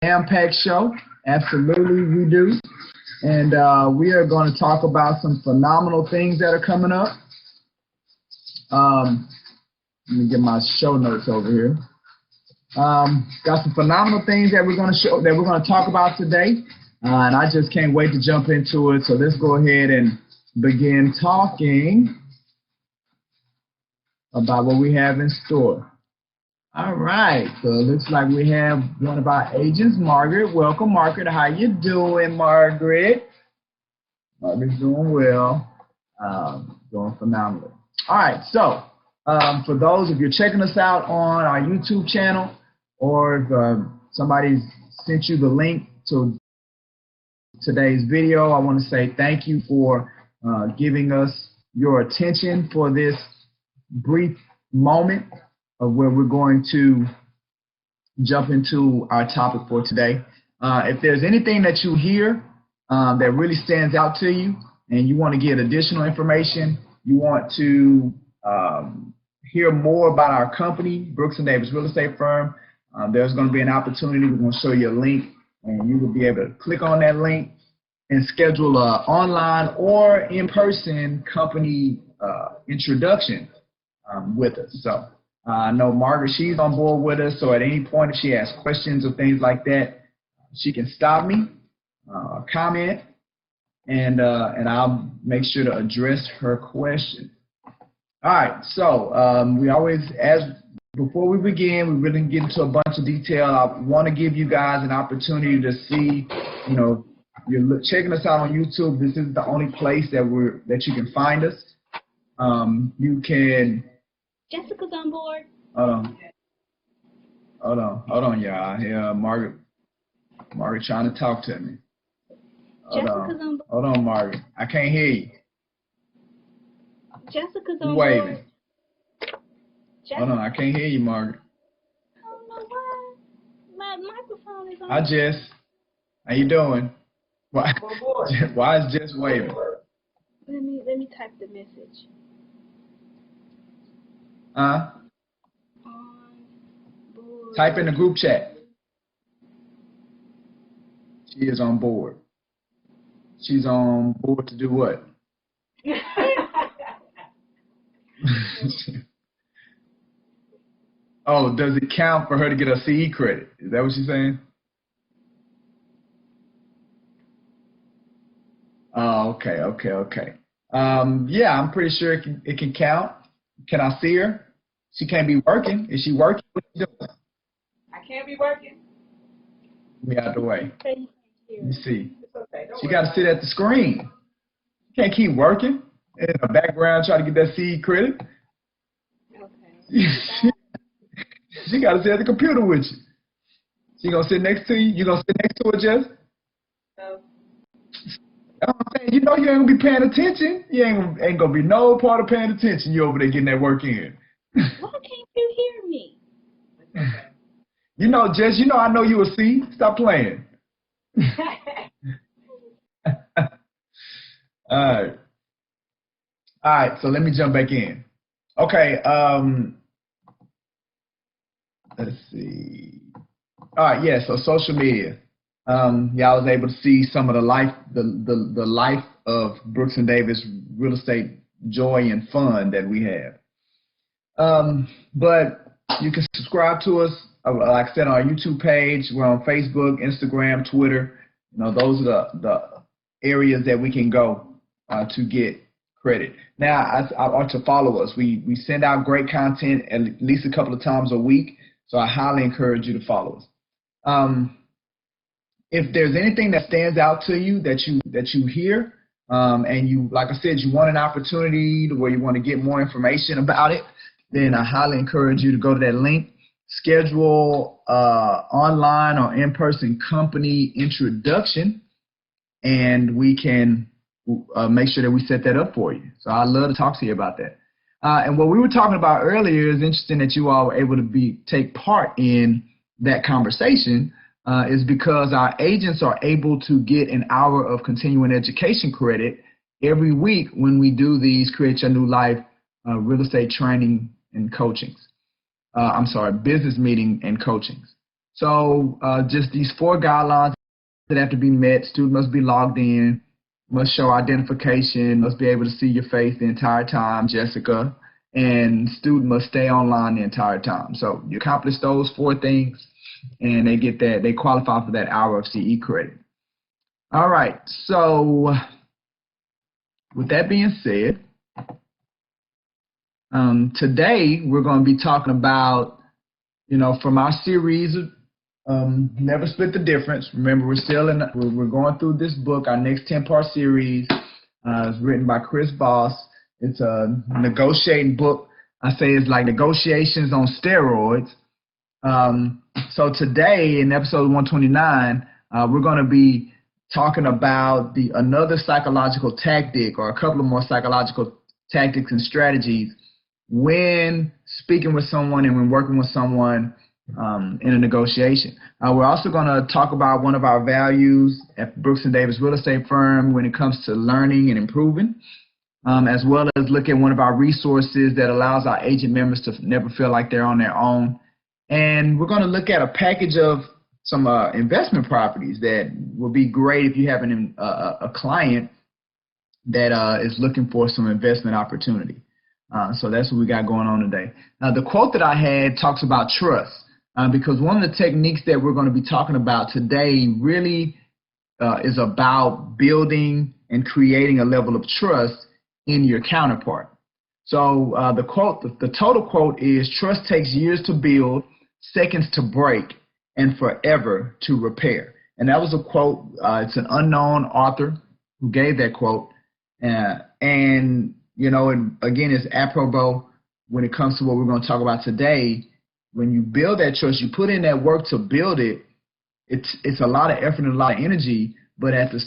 jam-packed show. Absolutely, we do. And we are going to talk about some phenomenal things that are coming up. Let me get my show notes over here. Got some phenomenal things that we're going to talk about today, and I just can't wait to jump into it. So let's go ahead and begin talking about what we have in store. All right, so it looks like we have one of our agents, Margaret. Welcome, Margaret. How you doing, Margaret? Margaret's doing well, doing phenomenal. All right, so for those, if you're checking us out on our YouTube channel, or if somebody sent you the link to today's video, I want to say thank you for giving us your attention for this brief moment of where we're going to jump into our topic for today. If there's anything that you hear that really stands out to you and you want to get additional information, you want to hear more about our company, Brooks & Davis Real Estate Firm, there's going to be an opportunity. We're going to show you a link, and you will be able to click on that link and schedule an online or in-person company introduction with us. So I know Margaret, she's on board with us, so at any point if she has questions or things like that, she can stop me, comment, and I'll make sure to address her question. All right, so we always, before we begin, we really get into a bunch of detail. I want to give you guys an opportunity to see, you know, you're checking us out on YouTube. This is the only place that you can find us. You can. Jessica's on board. Hold on, y'all. Here, Margaret trying to talk to me. Jessica's on board. Hold on, Margaret. I can't hear you. Jessica's on waving. board. Hold on, I can't hear you, Margaret. I don't know why. My microphone is on. Hi, Jess. How you doing? Why is Jess waving? Let me type the message. Type in the group chat. She is on board. She's on board to do what? Oh, does it count for her to get a CE credit? Is that what she's saying? Oh, okay. Yeah, I'm pretty sure it can count. Can I see her? She can't be working. Is she working? What is she doing? I can't be working. Let me out the way. Let me see. Okay, She got to sit at the screen. She can't keep working in the background trying to get that CE credit. Okay. She got to sit at the computer with you. She gonna sit next to you. You gonna sit next to her, Jess? No. I'm saying, you know you ain't gonna be paying attention. You ain't gonna be no part of paying attention. You over there getting that work in. Why can't you hear me? You know, Jess, you know I know you will see. Stop playing. All right, so let me jump back in. Okay, let's see. All right, yeah, so social media. Yeah, I was able to see some of the life of Brooks & Davis real estate joy and fun that we have. But you can subscribe to us, like I said, on our YouTube page. We're on Facebook, Instagram, Twitter. You know, those are the areas that we can go to get credit. Now, I want to follow us. We send out great content at least a couple of times a week, so I highly encourage you to follow us. If there's anything that stands out to you that you hear, and you, like I said, you want an opportunity to where you want to get more information about it, then I highly encourage you to go to that link, schedule online or in-person company introduction, and we can make sure that we set that up for you. So I'd love to talk to you about that. And what we were talking about earlier is interesting that you all were able to take part in that conversation, is because our agents are able to get an hour of continuing education credit every week when we do these Create Your New Life real estate training and coachings. I'm sorry, business meeting and coachings. So just these 4 guidelines that have to be met. Student must be logged in, must show identification, must be able to see your face the entire time, Jessica, and student must stay online the entire time. So you accomplish those 4 things, and they qualify for that hour of CE credit. All right, so with that being said, today we're going to be talking about, from our series, Never Split the Difference. Remember, we're going through this book, our next 10-part series. It's written by Chris Voss. It's a negotiating book. I say it's like negotiations on steroids. So today in episode 129, we're going to be talking about another psychological tactic, or a couple of more psychological tactics and strategies when speaking with someone and when working with someone in a negotiation. We're also going to talk about one of our values at Brooks & Davis Real Estate Firm when it comes to learning and improving, as well as look at one of our resources that allows our agent members to never feel like they're on their own. And we're going to look at a package of some investment properties that will be great if you have a client that is looking for some investment opportunity. So that's what we got going on today. Now, the quote that I had talks about trust, because one of the techniques that we're going to be talking about today really is about building and creating a level of trust in your counterpart. So the total quote is, "Trust takes years to build, seconds to break, and forever to repair." And that was a quote. It's an unknown author who gave that quote. And again, it's apropos when it comes to what we're going to talk about today. When you build that trust, you put in that work to build it. It's a lot of effort and a lot of energy, but at a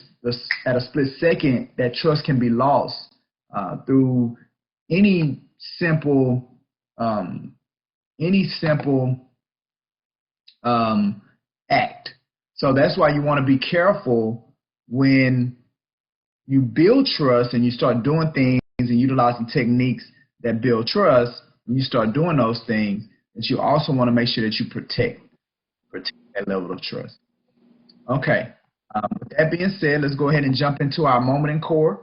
split second, that trust can be lost through any simple act. So that's why you want to be careful when you build trust and you start doing things and utilizing techniques that build trust. When you start doing those things, that you also want to make sure that you protect that level of trust. Okay. With that being said, let's go ahead and jump into our moment in core.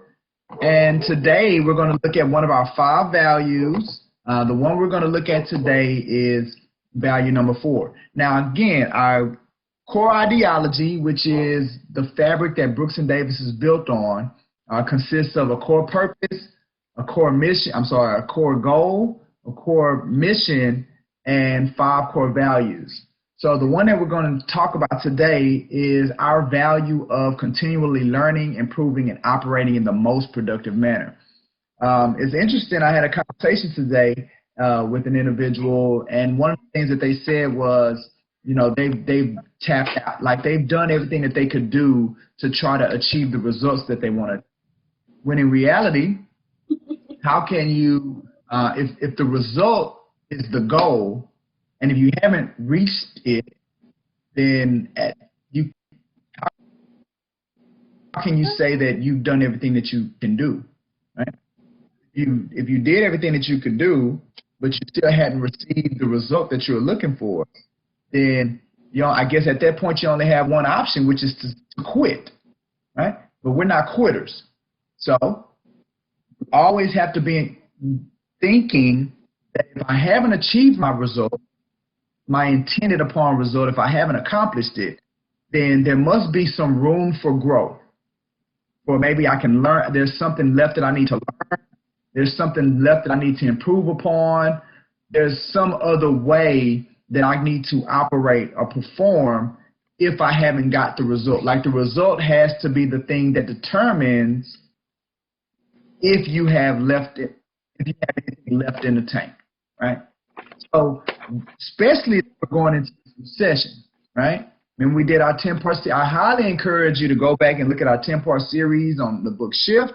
And today we're going to look at one of our 5 values. The one we're going to look at today is value number 4. Now, again, our core ideology, which is the fabric that Brooks & Davis is built on, consists of a core purpose, a core goal, a core mission, and 5 core values. So the one that we're going to talk about today is our value of continually learning, improving, and operating in the most productive manner. It's interesting. I had a conversation today with an individual, and one of the things that they said was, they've tapped out, like they've done everything that they could do to try to achieve the results that they wanted. When in reality, how can you, if the result is the goal, and if you haven't reached it, then how can you say that you've done everything that you can do, right? If you did everything that you could do, but you still hadn't received the result that you're looking for, then I guess at that point you only have one option, which is to quit, right? But we're not quitters, so you always have to be thinking that if I haven't achieved my result, my intended upon result, if I haven't accomplished it, then there must be some room for growth. Or maybe I can learn, there's something left that I need to learn. There's something left that I need to improve upon. There's some other way that I need to operate or perform if I haven't got the result. Like the result has to be the thing that determines if you have anything left in the tank, right? So especially if we're going into this session, right? When we did our 10-part series, I highly encourage you to go back and look at our 10-part series on the book Shift,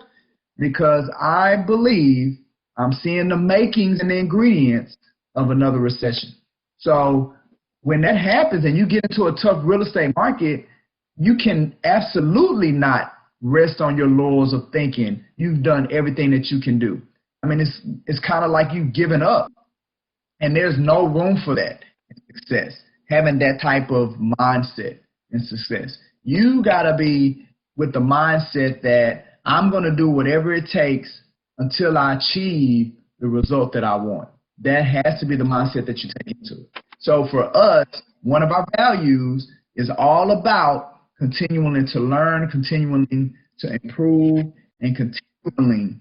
because I believe I'm seeing the makings and the ingredients of another recession. So when that happens and you get into a tough real estate market, you can absolutely not rest on your laurels of thinking you've done everything that you can do. I mean, it's kind of like you've given up, and there's no room for that in success. having that type of mindset and success. You got to be with the mindset that I'm going to do whatever it takes until I achieve the result that I want. That has to be the mindset that you take into it. So for us, one of our values is all about continuing to learn, continuing to improve, and continuing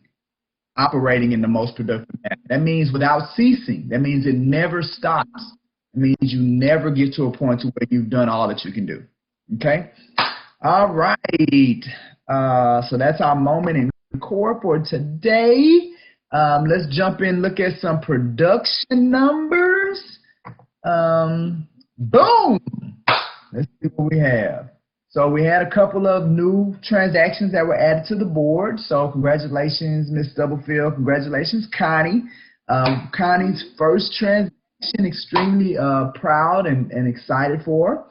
operating in the most productive manner. That means without ceasing. That means it never stops. It means you never get to a point to where you've done all that you can do. Okay? All right. So that's our moment in court for today. Let's jump in, look at some production numbers. Boom! Let's see what we have. So we had a couple of new transactions that were added to the board. So congratulations, Ms. Stubblefield. Congratulations, Connie. Connie's first transaction, extremely proud and excited for.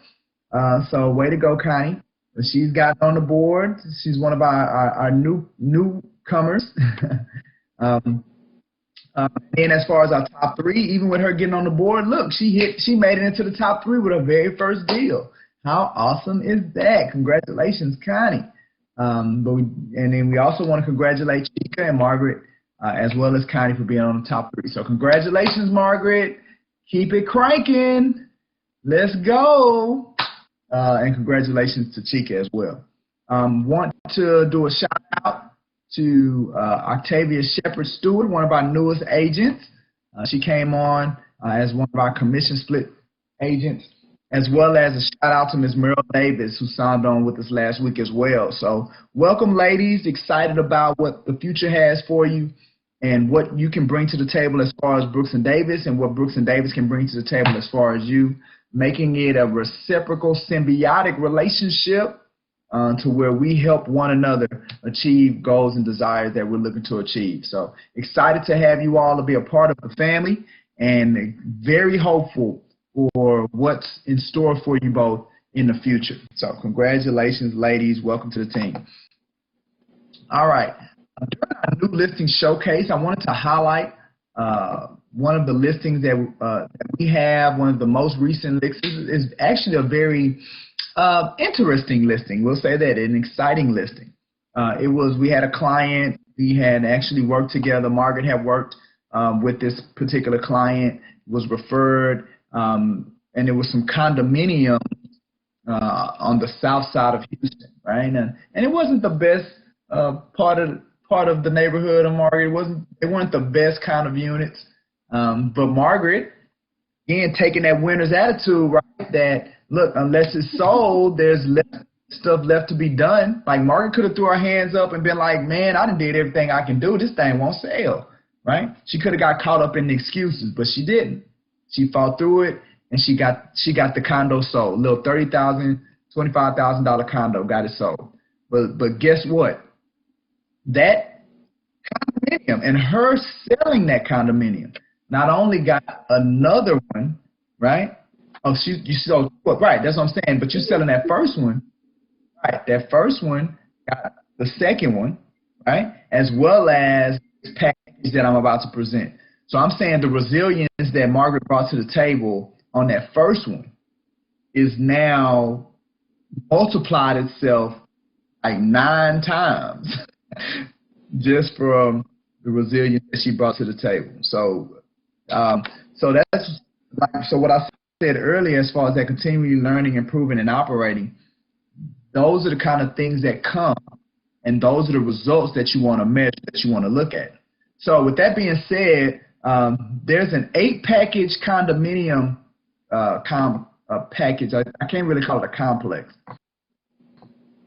So way to go, Connie. She's got on the board. She's one of our newcomers. And as far as our top three, even with her getting on the board, look, she made it into the top three with her very first deal. How awesome is that? Congratulations, Connie. And then we also want to congratulate Chica and Margaret, as well as Connie, for being on the top three. So congratulations, Margaret. Keep it cranking. Let's go. And congratulations to Chica as well. Want to do a shout out to Octavia Shepard Stewart, one of our newest agents. She came on as one of our commission split agents, as well as a shout out to Ms. Merle Davis, who signed on with us last week as well. So welcome, ladies. Excited about what the future has for you and what you can bring to the table as far as Brooks and Davis, and what Brooks and Davis can bring to the table as far as you, making it a reciprocal, symbiotic relationship to where we help one another achieve goals and desires that we're looking to achieve. So excited to have you all to be a part of the family, and very hopeful for what's in store for you both in the future. So congratulations, ladies. Welcome to the team. All right. During our new listing showcase, I wanted to highlight one of the listings that we have. One of the most recent listings is actually a very interesting listing. We'll say that, an exciting listing. We had a client. We had actually worked together. Margaret had worked with this particular client, was referred, and there was some condominium on the south side of Houston, right? And it wasn't the best part of the neighborhood of Margaret. They weren't the best kind of units. But Margaret, again, taking that winner's attitude, right? That look, unless it's sold, there's stuff left to be done. Like Margaret could have threw her hands up and been like, man, I done did everything I can do. This thing won't sell, right? She could have got caught up in the excuses, but she didn't. She fought through it, and she got the condo sold. A little $30,000, $25,000 condo, got it sold. But guess what? That condominium and her selling that condominium not only got another one, right? Oh, you sold, right, that's what I'm saying, but you're selling that first one, right? That first one got the second one, right? As well as this package that I'm about to present. So I'm saying the resilience that Margaret brought to the table on that first one is now multiplied itself like 9 times just from the resilience that she brought to the table. So so what I said earlier, as far as that continually learning, improving, and operating, those are the kind of things that come, and those are the results that you want to measure, that you want to look at. So with that being said, there's an 8-package condominium package. I can't really call it a complex,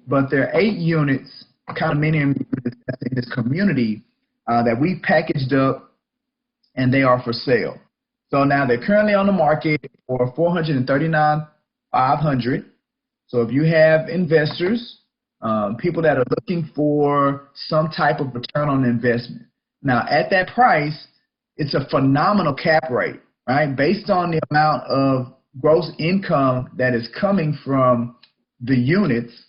but there are 8 units, condominium units in this community that we packaged up, and they are for sale. So now they're currently on the market for $439,500. So if you have investors, people that are looking for some type of return on investment. Now at that price, it's a phenomenal cap rate, right? Based on the amount of gross income that is coming from the units,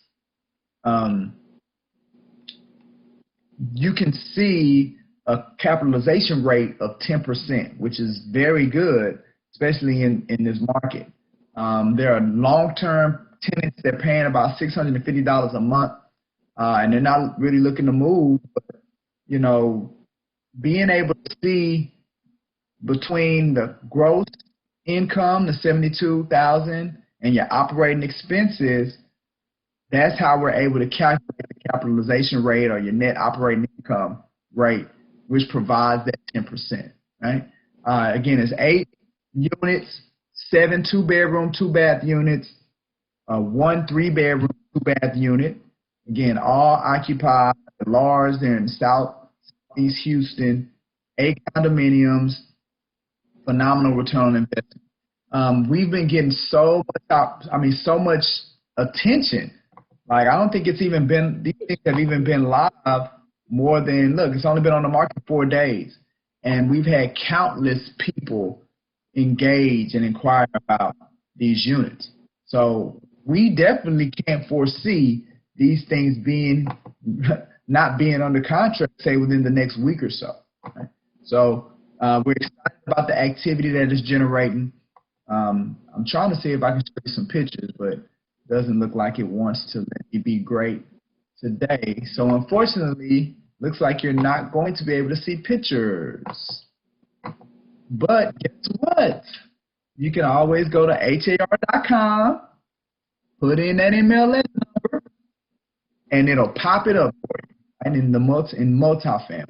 you can see a capitalization rate of 10%, which is very good, especially in this market. There are long-term tenants that are paying about $650 a month, and they're not really looking to move. But, you know, being able to see between the gross income, the $72,000, and your operating expenses, that's how we're able to calculate the capitalization rate or your net operating income rate, which provides that 10%, right? Again, it's 8 units, 7 2-bedroom, 2-bath units, 1 3-bedroom, 2-bath unit. Again, all occupied, large. They're in Southeast Houston, 8 condominiums, phenomenal return on investment. We've been getting so much attention. Like, I don't think it's even been, these things have even been live more than, look, it's only been on the market 4 days. And we've had countless people engage and inquire about these units. So we definitely can't foresee these things not being under contract, say, within the next week or so. Right? So we're excited about the activity that it's generating. I'm trying to see if I can show you some pictures, but it doesn't look like it wants to let me be great today. So unfortunately, looks like you're not going to be able to see pictures. But guess what? You can always go to har.com, put in that MLS number, and it'll pop it up for you. And in multifamily,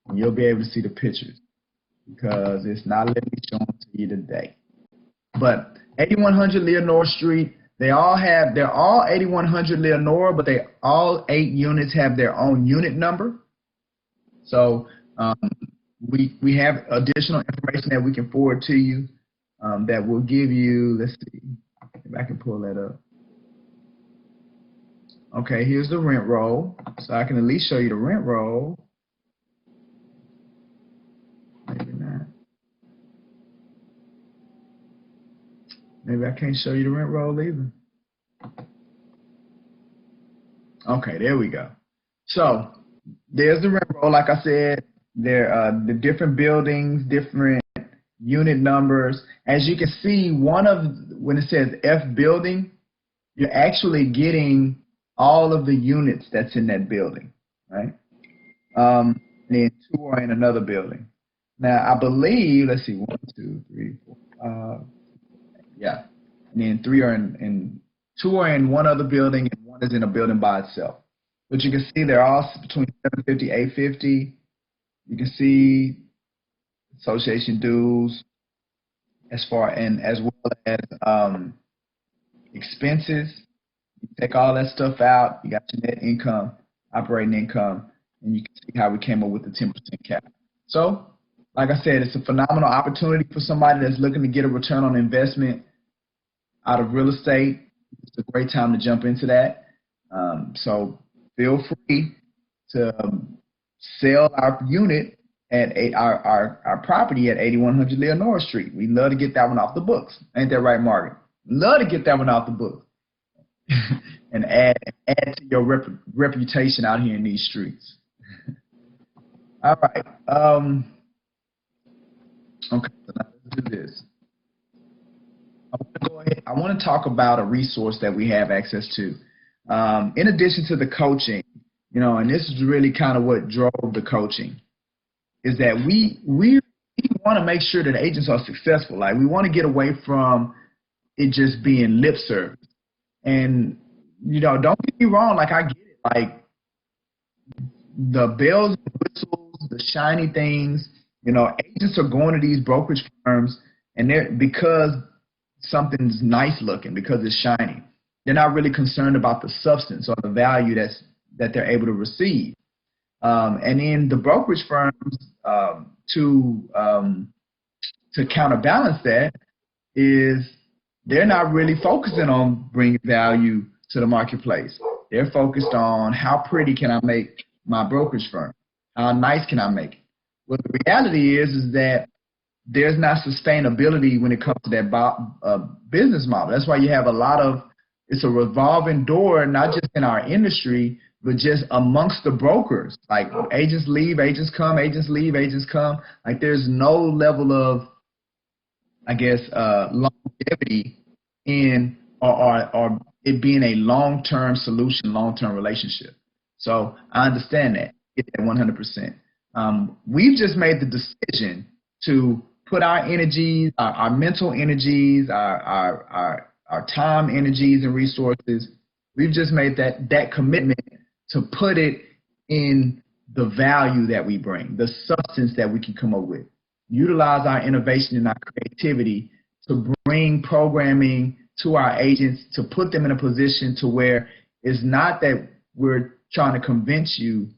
and you'll be able to see the pictures because it's not letting me show them to you today. But 8100 Leonore Street, they're all 8100 Leonore, but all 8 units have their own unit number. So we have additional information that we can forward to you that will give you, let's see if I can pull that up. Okay, here's the rent roll. So I can at least show you the rent roll. Maybe not. Maybe I can't show you the rent roll either. Okay, there we go. So there's the rent roll. Like I said, there are the different buildings, different unit numbers. As you can see, when it says F building, you're actually getting all of the units that's in that building, right? And then 2 are in another building. Now, I believe, let's see, 1, 2, 3, 4, 5, yeah. And then 2 are in one other building, and 1 is in a building by itself. But you can see they're all between $750, $850. You can see association dues as well as expenses. You take all that stuff out. You got your net income, operating income, and you can see how we came up with the 10% cap. So, like I said, it's a phenomenal opportunity for somebody that's looking to get a return on investment out of real estate. It's a great time to jump into that. So feel free to sell our unit at our property at 8100 Leonore Street. We'd love to get that one off the books. Ain't that right, Margaret? Love to get that one off the books and add to your reputation out here in these streets. All right. Okay, so now let's do this. I want to talk about a resource that we have access to. In addition to the coaching, and this is really kind of what drove the coaching, is that we want to make sure that agents are successful. Like, we want to get away from it just being lip service. And, don't get me wrong, like, I get it. Like, the bells and whistles, the shiny things, agents are going to these brokerage firms, and because something's nice looking, because it's shiny. They're not really concerned about the substance or the value that they're able to receive. And in the brokerage firms, to counterbalance that, is they're not really focusing on bringing value to the marketplace. They're focused on how pretty can I make my brokerage firm? How nice can I make it? Well, the reality is that there's not sustainability when it comes to that business model. That's why you have it's a revolving door, not just in our industry, but just amongst the brokers. Like, agents leave, agents come, agents leave, agents come. Like, there's no level of, I guess, longevity in or it being a long-term solution, long-term relationship. So I understand that. Get that 100%. We've just made the decision to put our energies, our mental energies, our time energies and resources. We've just made that commitment to put it in the value that we bring, the substance that we can come up with. Utilize our innovation and our creativity to bring programming to our agents, to put them in a position to where it's not that we're trying to convince you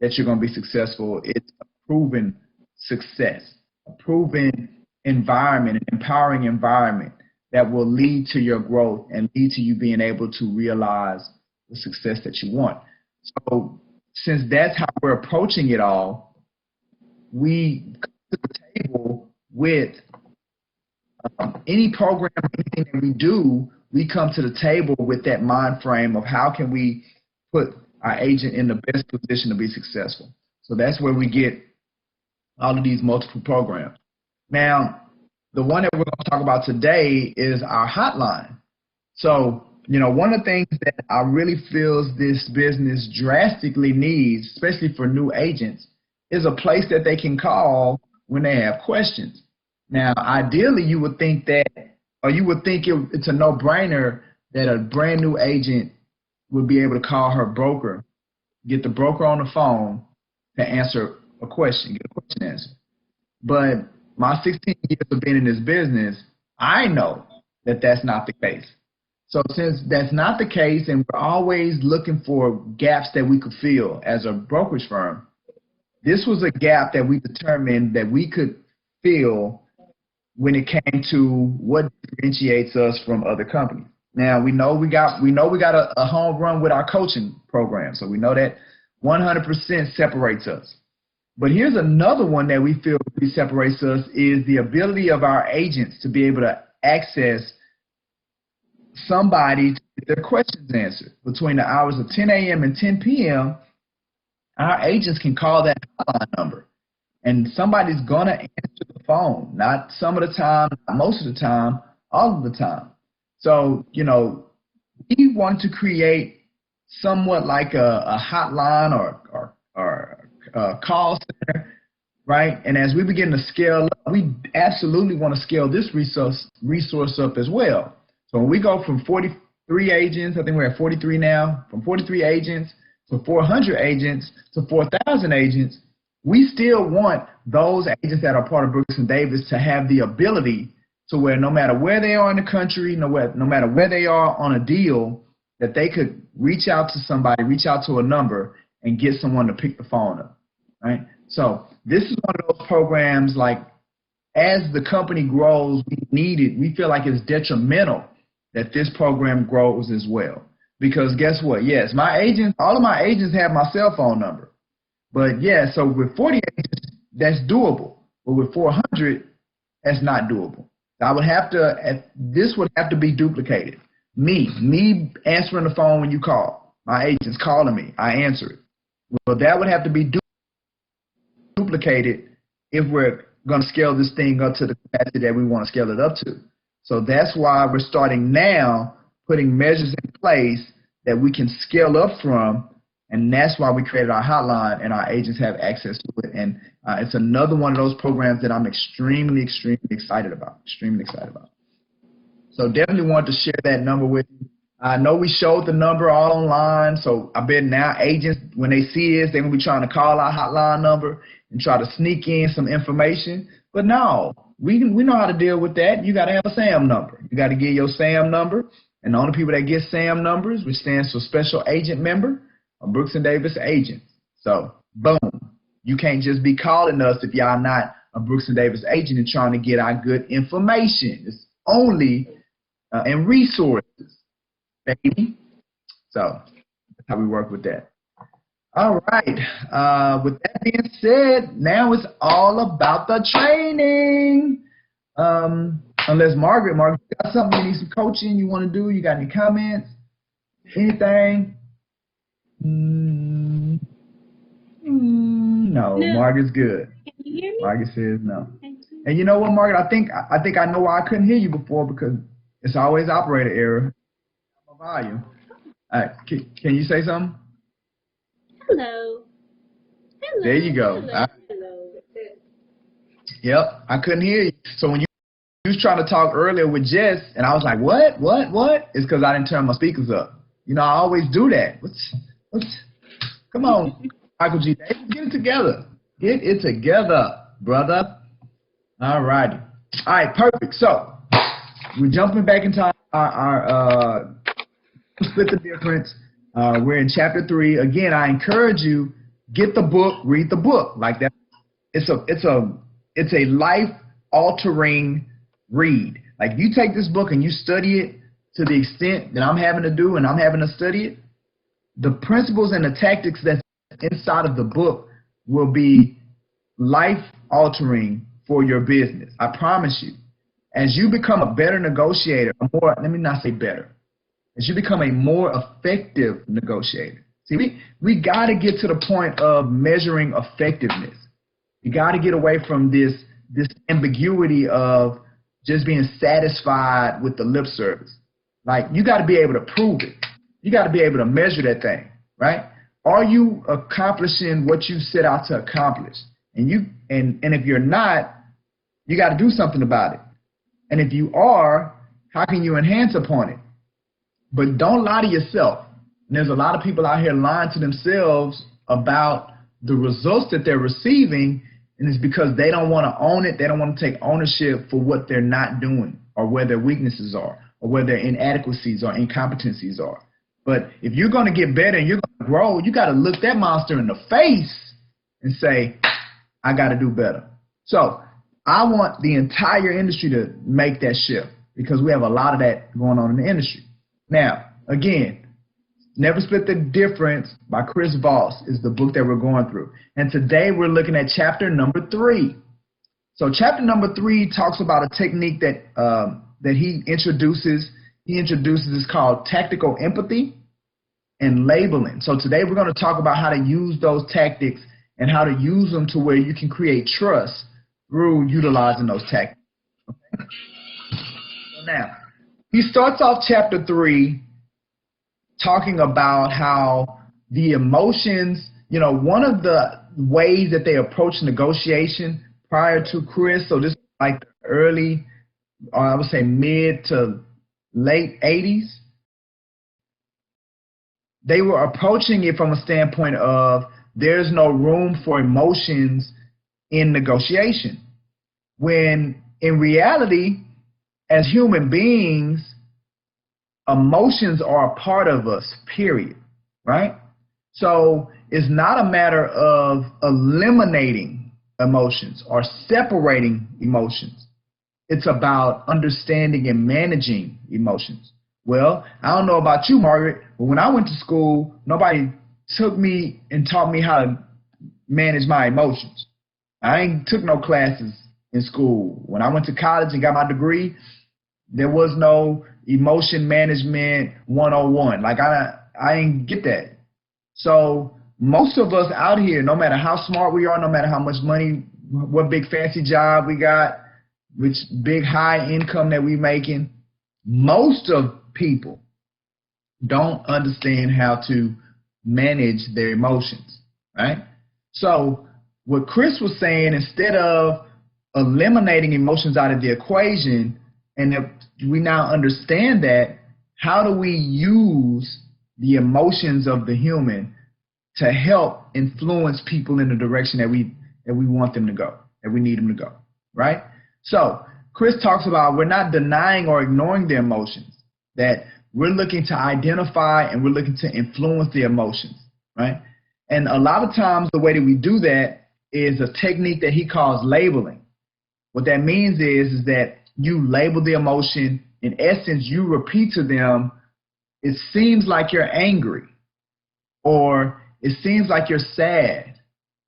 that you're going to be successful. It's a proven success, a proven environment, an empowering environment that will lead to your growth and lead to you being able to realize the success that you want. So since that's how we're approaching it all, we come to the table with any program, anything that we do, we come to the table with that mind frame of how can we put our agent in the best position to be successful. So that's where we get all of these multiple programs. Now, the one that we're going to talk about today is our hotline. So, you know, one of the things that I really feel this business drastically needs, especially for new agents, is a place that they can call when they have questions. Now, ideally, you would think that, or you would think it's a no-brainer that a brand new agent would be able to call her broker, get the broker on the phone to answer a question, get a question answered. But my 16 years of being in this business, I know that that's not the case. So since that's not the case, and we're always looking for gaps that we could fill as a brokerage firm, this was a gap that we determined that we could fill when it came to what differentiates us from other companies. Now we know we got a home run with our coaching program, so we know that 100% separates us. But here's another one that we feel really separates us is the ability of our agents to be able to access somebody to get their questions answered. Between the hours of 10 a.m. and 10 p.m., our agents can call that hotline number, and somebody's going to answer the phone. Not some of the time, not most of the time, all of the time. So, you know, we want to create somewhat like a hotline or a call center, right? And as we begin to scale up, we absolutely want to scale this resource up as well. So when we go from 43 agents, I think we're at 43 now, from 43 agents to 400 agents to 4,000 agents, we still want those agents that are part of Brooks & Davis to have the ability to where no matter where they are in the country, no matter where they are on a deal, that they could reach out to somebody, reach out to a number, and get someone to pick the phone up, right? So this is one of those programs, like, as the company grows, we feel like it's detrimental that this program grows as well. Because guess what? Yes, all of my agents have my cell phone number. But yeah, so with 40 agents, that's doable. But with 400, that's not doable. This would have to be duplicated. Me answering the phone when you call. My agent's calling me. I answer it. Well, that would have to be duplicated if we're going to scale this thing up to the capacity that we want to scale it up to. So that's why we're starting now putting measures in place that we can scale up from, and that's why we created our hotline, and our agents have access to it. And it's another one of those programs that I'm extremely excited about, So definitely want to share that number with you. I know we showed the number all online, so I bet now agents, when they see this, they're going to be trying to call our hotline number and try to sneak in some information. But no, we know how to deal with that. You got to have a SAM number. You got to get your SAM number, and the only people that get SAM numbers, which stands for Special Agent Member, are Brooks & Davis agents. So, boom. You can't just be calling us if y'all not a Brooks & Davis agent and trying to get our good information. It's only and resources, baby. So that's how we work with that. All right. With that being said, now it's all about the training. Unless Margaret, you got something you need some coaching you want to do? You got any comments? Anything? No, Margaret's good. Can you hear me? Margaret says no. And you know what, Margaret? I think I know why I couldn't hear you before, because It's always operator error. Volume. All right, can you say something? Hello. Hello. There you go. Hello. Hello. Yep, I couldn't hear you. So when you was trying to talk earlier with Jess, and I was like, what? It's because I didn't turn my speakers up. You know, I always do that. Come on, Michael G. Davis, get it together. Get it together, brother. All righty. All right, perfect. So we're jumping back into our split the difference. We're in chapter 3. Again, I encourage you, get the book, read the book. Like that. It's a life-altering read. Like if you take this book and you study it to the extent that I'm having to do and I'm having to study it, the principles and the tactics that's inside of the book will be life-altering for your business. I promise you. As you become a better negotiator, let me not say better, as you become a more effective negotiator. See, we got to get to the point of measuring effectiveness. You got to get away from this ambiguity of just being satisfied with the lip service. Like, you got to be able to prove it. You got to be able to measure that thing, right? Are you accomplishing what you set out to accomplish? And if you're not, you got to do something about it. And if you are, how can you enhance upon it? But don't lie to yourself. And there's a lot of people out here lying to themselves about the results that they're receiving, and it's because they don't want to own it. They don't want to take ownership for what they're not doing, or where their weaknesses are, or where their inadequacies or incompetencies are. But if you're going to get better and you're going to grow, you got to look that monster in the face and say, I got to do better. So I want the entire industry to make that shift, because we have a lot of that going on in the industry. Now, again, Never Split the Difference by Chris Voss is the book that we're going through. And today we're looking at chapter number 3. So chapter number 3 talks about a technique that he introduces. He introduces is called tactical empathy and labeling. So today we're going to talk about how to use those tactics and how to use them to where you can create trust through utilizing those tactics. Okay? So now, he starts off chapter 3 talking about how the emotions, you know, one of the ways that they approach negotiation prior to Chris, so this is like the early, or I would say mid to late 80s, they were approaching it from a standpoint of there's no room for emotions in negotiation. When in reality, as human beings, emotions are a part of us, period, right? So it's not a matter of eliminating emotions or separating emotions. It's about understanding and managing emotions. Well, I don't know about you, Margaret, but when I went to school, nobody took me and taught me how to manage my emotions. I ain't took no classes in school. When I went to college and got my degree, there was no emotion management 101. Like I ain't get that. So most of us out here, no matter how smart we are, no matter how much money, what big fancy job we got, which big high income that we making, most of people don't understand how to manage their emotions, right? So what Chris was saying, instead of eliminating emotions out of the equation, and if we now understand that, how do we use the emotions of the human to help influence people in the direction that we want them to go, that we need them to go, right? So Chris talks about we're not denying or ignoring the emotions, that we're looking to identify and we're looking to influence the emotions, right? And a lot of times the way that we do that is a technique that he calls labeling. What that means is that you label the emotion. In essence, you repeat to them, it seems like you're angry, or it seems like you're sad,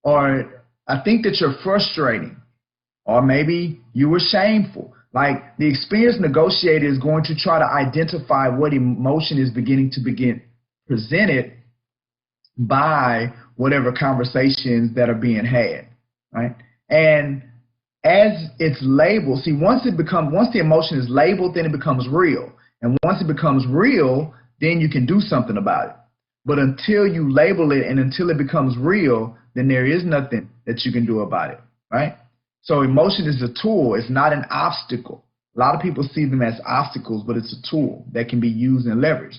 or I think that you're frustrating, or maybe you were shameful. Like, the experienced negotiator is going to try to identify what emotion is beginning to presented by whatever conversations that are being had, right? And as it's labeled, see, once the emotion is labeled, then it becomes real. And once it becomes real, then you can do something about it. But until you label it and until it becomes real, then there is nothing that you can do about it, right? So emotion is a tool. It's not an obstacle. A lot of people see them as obstacles, but it's a tool that can be used and leveraged.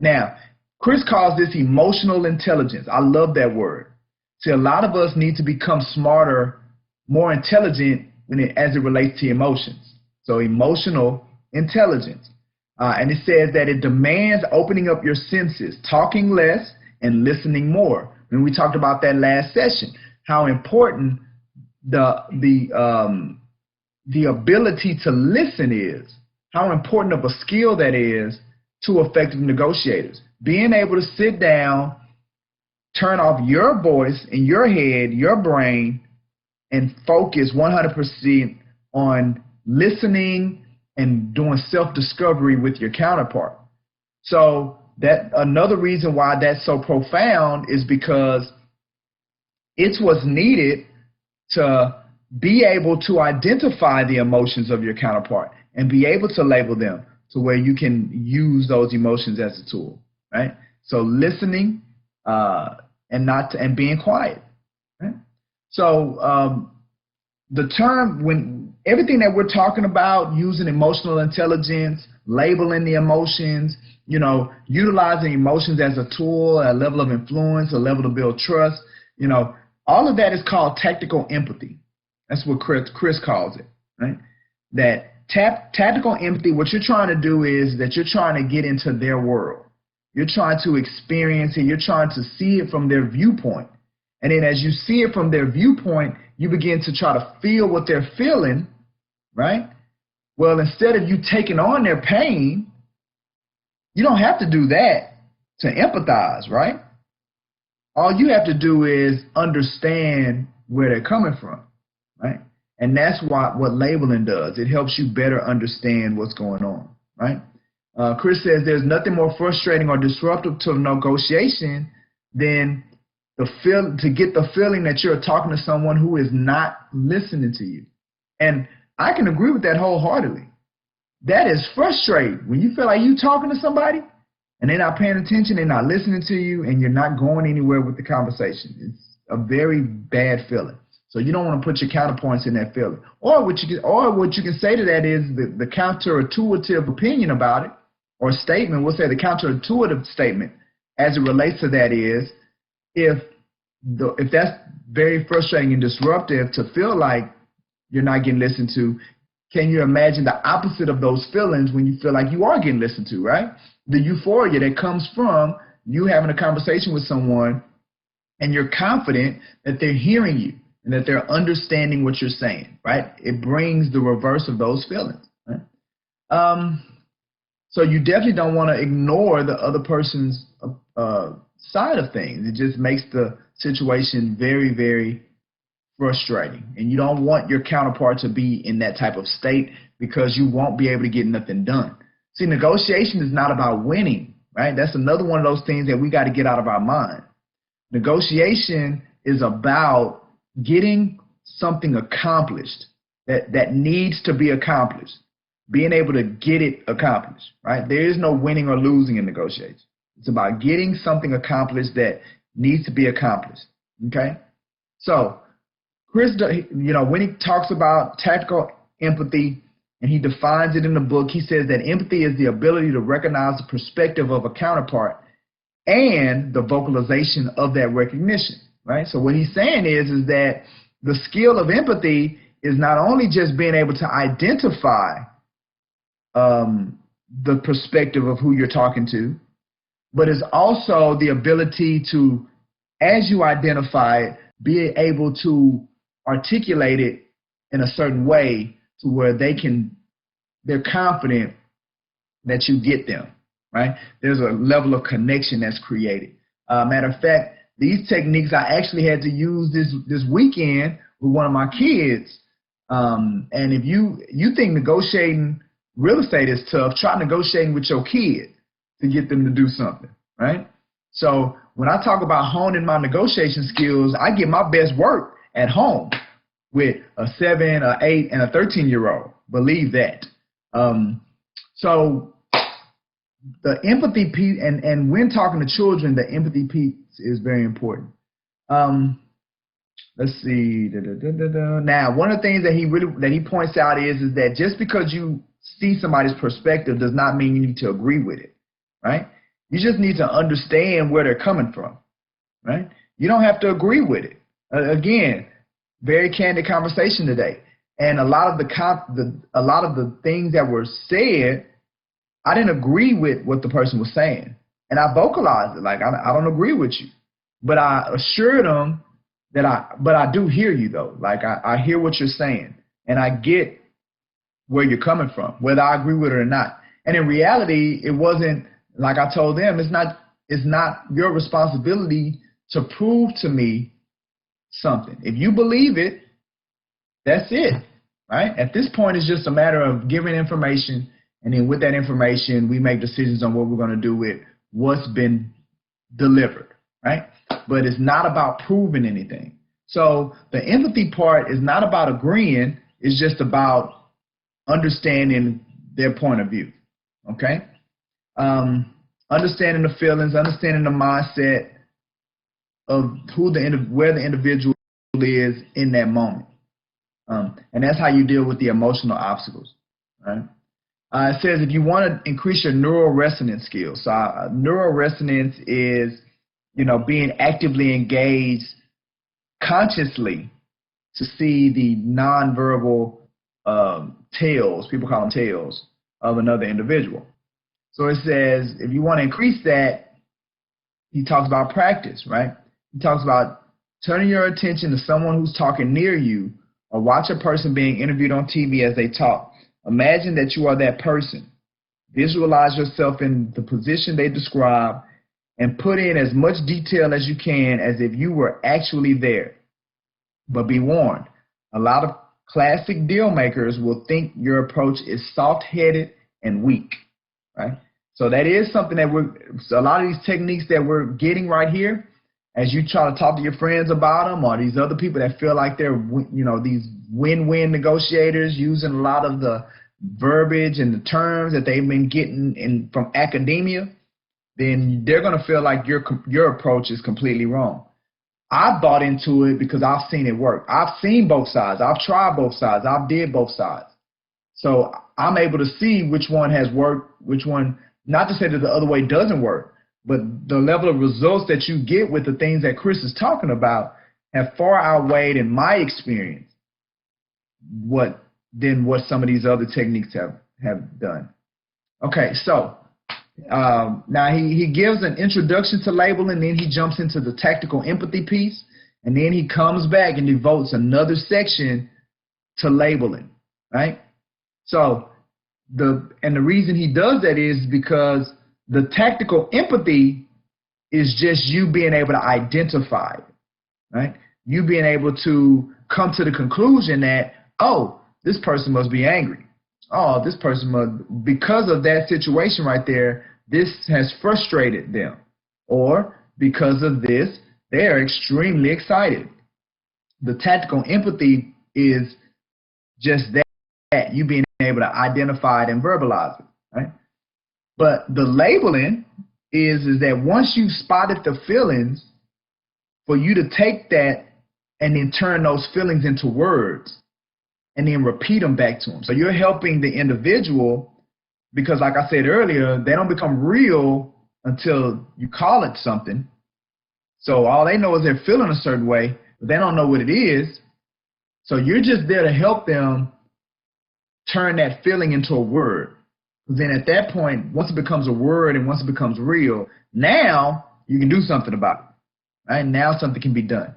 Now, Chris calls this emotional intelligence. I love that word. See, a lot of us need to become smarter, more intelligent as it relates to emotions. So emotional intelligence. And it says that it demands opening up your senses, talking less and listening more. And we talked about that last session, how important the ability to listen is, how important of a skill that is to effective negotiators. Being able to sit down, turn off your voice in your head, your brain, and focus 100% on listening and doing self-discovery with your counterpart. So that another reason why that's so profound is because it's what's needed to be able to identify the emotions of your counterpart and be able to label them to where you can use those emotions as a tool, right? So listening and being quiet, right? So the term, when everything that we're talking about, using emotional intelligence, labeling the emotions, utilizing emotions as a tool, a level of influence, a level to build trust, all of that is called tactical empathy. That's what Chris calls it, right? That tactical empathy, what you're trying to do is that you're trying to get into their world. You're trying to experience it. You're trying to see it from their viewpoint. And then as you see it from their viewpoint, you begin to try to feel what they're feeling, right? Well, instead of you taking on their pain, you don't have to do that to empathize, right? All you have to do is understand where they're coming from, right? And that's what labeling does. It helps you better understand what's going on, right? Chris says there's nothing more frustrating or disruptive to a negotiation than to get the feeling that you're talking to someone who is not listening to you. And I can agree with that wholeheartedly. That is frustrating when you feel like you're talking to somebody and they're not paying attention, they're not listening to you, and you're not going anywhere with the conversation. It's a very bad feeling. So you don't want to put your counterpoints in that feeling. Or what you can say to that is the counterintuitive opinion about it, or statement. We'll say the counterintuitive statement as it relates to that is, if that's very frustrating and disruptive to feel like you're not getting listened to, can you imagine the opposite of those feelings when you feel like you are getting listened to, right? The euphoria that comes from you having a conversation with someone and you're confident that they're hearing you and that they're understanding what you're saying, right? It brings the reverse of those feelings, right? So you definitely don't want to ignore the other person's side of things. It just makes the situation very, very frustrating. And you don't want your counterpart to be in that type of state because you won't be able to get nothing done. See, negotiation is not about winning, right? That's another one of those things that we got to get out of our mind. Negotiation is about getting something accomplished that needs to be accomplished, being able to get it accomplished, right? There is no winning or losing in negotiation. It's about getting something accomplished that needs to be accomplished, okay? So Chris, when he talks about tactical empathy and he defines it in the book, he says that empathy is the ability to recognize the perspective of a counterpart and the vocalization of that recognition, right? So what he's saying is that the skill of empathy is not only just being able to identify the perspective of who you're talking to, but is also the ability to, as you identify it, be able to articulate it in a certain way to where they're confident that you get them, right? There's a level of connection that's created. Matter of fact, these techniques I actually had to use this weekend with one of my kids. And if you think negotiating real estate is tough, try negotiating with your kid to get them to do something, right? So when I talk about honing my negotiation skills, I get my best work at home. with a 7, a 8, and a 13-year-old. Believe that. So the empathy piece, and when talking to children, the empathy piece is very important. Let's see. Now, one of the things that he points out is that just because you see somebody's perspective does not mean you need to agree with it, right? You just need to understand where they're coming from, right? You don't have to agree with it. Again, very candid conversation today, and a lot of the things that were said, I didn't agree with what the person was saying, and I vocalized it like I don't agree with you, but I assured them that I do hear you though. Like I hear what you're saying, and I get where you're coming from, whether I agree with it or not. And in reality, it wasn't like I told them. It's not your responsibility to prove to me something. If you believe it, that's it, right? At this point, it's just a matter of giving information, and then with that information, we make decisions on what we're going to do with what's been delivered, right? But it's not about proving anything. So the empathy part is not about agreeing. It's just about understanding their point of view, okay? Understanding the feelings, understanding the mindset of where the individual is in that moment. And that's how you deal with the emotional obstacles, right? It says if you want to increase your neural resonance skills. So neural resonance is, being actively engaged consciously to see the nonverbal tales, people call them tales, of another individual. So it says if you want to increase that, he talks about practice, right? He talks about turning your attention to someone who's talking near you, or watch a person being interviewed on TV as they talk. Imagine that you are that person. Visualize yourself in the position they describe and put in as much detail as you can as if you were actually there. But be warned, a lot of classic deal makers will think your approach is soft-headed and weak, right? So that is something that a lot of these techniques that we're getting right here, as you try to talk to your friends about them, or these other people that feel like they're, these win-win negotiators using a lot of the verbiage and the terms that they've been getting from academia, then they're going to feel like your approach is completely wrong. I bought into it because I've seen it work. I've seen both sides. I've tried both sides. I've did both sides. So I'm able to see which one has worked, which one, not to say that the other way doesn't work, but the level of results that you get with the things that Chris is talking about have far outweighed, in my experience, what some of these other techniques have done. Okay, so now he gives an introduction to labeling, then he jumps into the tactical empathy piece, and then he comes back and devotes another section to labeling, right? So the reason he does that is because the tactical empathy is just you being able to identify, right? You being able to come to the conclusion that, oh, this person must be angry. Oh, this person must, because of that situation right there, this has frustrated them. Or because of this, they are extremely excited. The tactical empathy is just that, you being able to identify it and verbalize it, right? But the labeling is that once you've spotted the feelings, for you to take that and then turn those feelings into words and then repeat them back to them. So you're helping the individual because, like I said earlier, they don't become real until you call it something. So all they know is they're feeling a certain way, but they don't know what it is. So you're just there to help them turn that feeling into a word. Then at that point, once it becomes a word and once it becomes real, now you can do something about it, right? Now something can be done.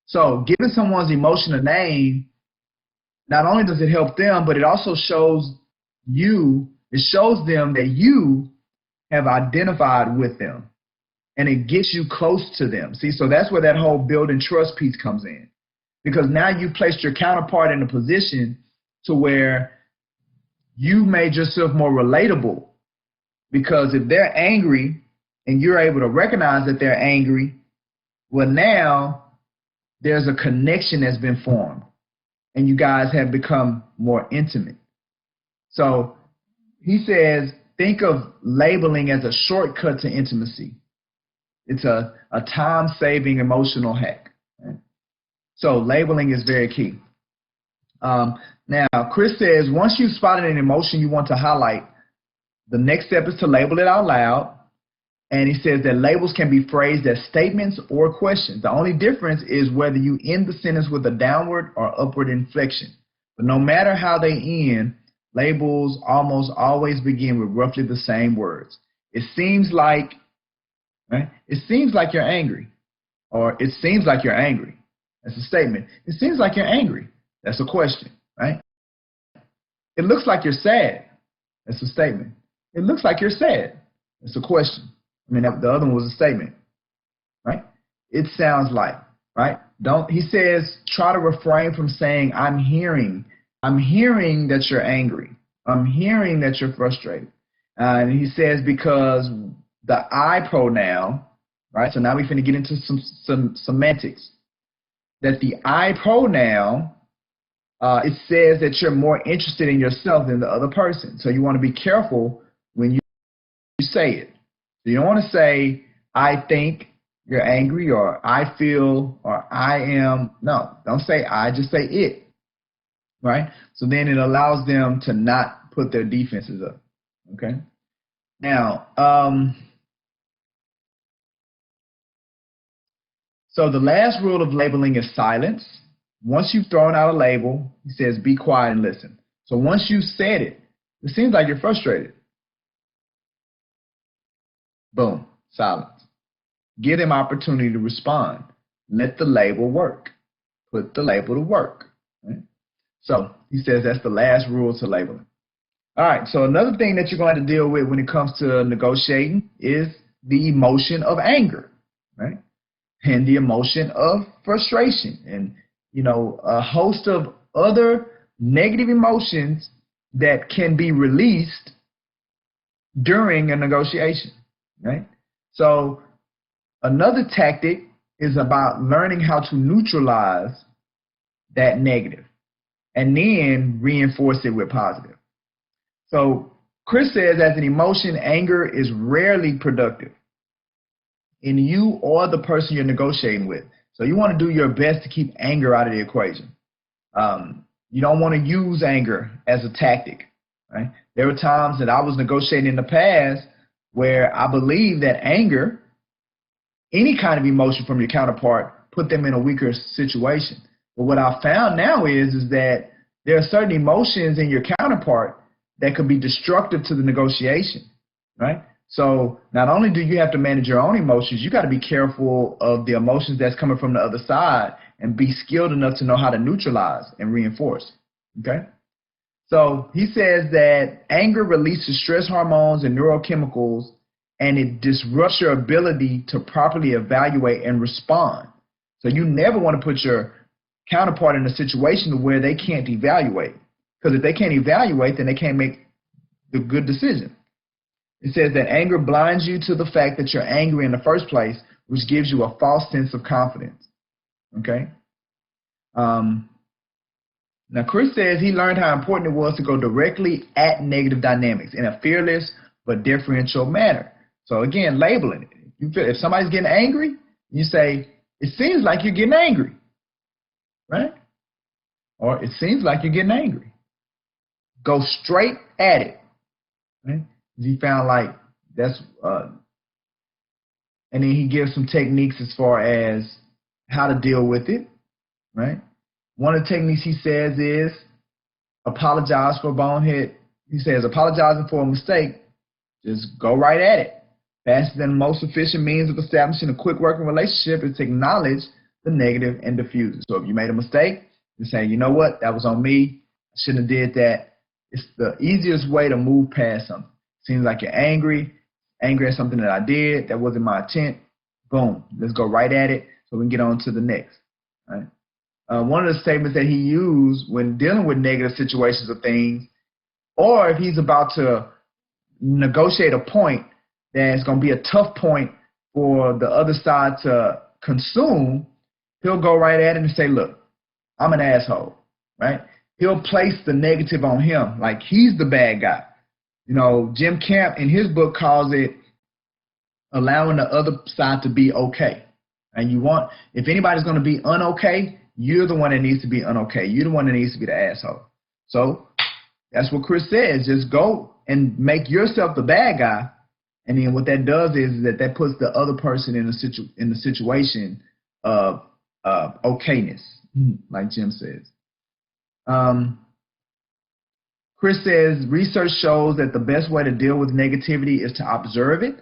So giving someone's emotion a name, not only does it help them, but it also shows them that you have identified with them, and it gets you close to them. See, so that's where that whole building trust piece comes in, because now you've placed your counterpart in a position to where you made yourself more relatable, because if they're angry and you're able to recognize that they're angry, well, now there's a connection that's been formed. and you guys have become more intimate. So he says, think of labeling as a shortcut to intimacy. It's a time-saving emotional hack. Right? So labeling is very key. Now, Chris says, once you've spotted an emotion you want to highlight, the next step is to label it out loud. And he says that labels can be phrased as statements or questions. The only difference is whether you end the sentence with a downward or upward inflection. But no matter how they end, labels almost always begin with roughly the same words. It seems like, right? It seems like you're angry. Or it seems like you're angry. That's a statement. It seems like you're angry. That's a question, right? It looks like you're sad. That's a statement. It looks like you're sad. That's a question. I mean, the other one was a statement, right? It sounds like, right? He says, try to refrain from saying, I'm hearing that you're angry. I'm hearing that you're frustrated. And he says, because the I pronoun, right? So now we're going to get into some semantics. That the I pronoun, it says that you're more interested in yourself than the other person. So you want to be careful when you say it. So you don't want to say, I think you're angry, or I feel, or I am. No, don't say I, just say it, right? So then it allows them to not put their defenses up, okay? Now, so the last rule of labeling is silence. Once you've thrown out a label, he says, be quiet and listen. So once you've said it, it seems like you're frustrated. Boom, silence. Give them opportunity to respond. Let the label work. Put the label to work. Right? So he says that's the last rule to labeling. All right, so another thing that you're going to deal with when it comes to negotiating is the emotion of anger, right? And the emotion of frustration, and a host of other negative emotions that can be released during a negotiation, right? So another tactic is about learning how to neutralize that negative and then reinforce it with positive. So Chris says, as an emotion, anger is rarely productive in you or the person you're negotiating with. So you want to do your best to keep anger out of the equation. You don't want to use anger as a tactic, right? There were times that I was negotiating in the past where I believe that anger, any kind of emotion from your counterpart, put them in a weaker situation. But what I found now is that there are certain emotions in your counterpart that could be destructive to the negotiation, right? So not only do you have to manage your own emotions, you got to be careful of the emotions that's coming from the other side and be skilled enough to know how to neutralize and reinforce, okay? So he says that anger releases stress hormones and neurochemicals, and it disrupts your ability to properly evaluate and respond. So you never want to put your counterpart in a situation where they can't evaluate. Because if they can't evaluate, then they can't make the good decision. It says that anger blinds you to the fact that you're angry in the first place, which gives you a false sense of confidence. Okay? Now, Chris says he learned how important it was to go directly at negative dynamics in a fearless but differential manner. So again, labeling it. If somebody's getting angry, you say, it seems like you're getting angry, right? Or it seems like you're getting angry. Go straight at it. Right? He found like that's, and then he gives some techniques as far as how to deal with it, right? One of the techniques he says is apologize for a bonehead. He says apologizing for a mistake, just go right at it. Faster than the most efficient means of establishing a quick working relationship is to acknowledge the negative and diffuse it. So if you made a mistake, you say, you know what, that was on me. I shouldn't have did that. It's the easiest way to move past something. Seems like you're angry at something that I did. That wasn't my intent. Boom, let's go right at it so we can get on to the next. Right? One of the statements that he used when dealing with negative situations or things, or if he's about to negotiate a point that's going to be a tough point for the other side to consume, he'll go right at it and say, look, I'm an asshole. right? He'll place the negative on him, like he's the bad guy. You know, Jim Camp in his book calls it allowing the other side to be okay. And you want, if anybody's going to be unokay, you're the one that needs to be unokay. You're the one that needs to be the asshole. So that's what Chris says. Just go and make yourself the bad guy. And then what that does is that puts the other person in the situation of okayness, like Jim says. Chris says, research shows that the best way to deal with negativity is to observe it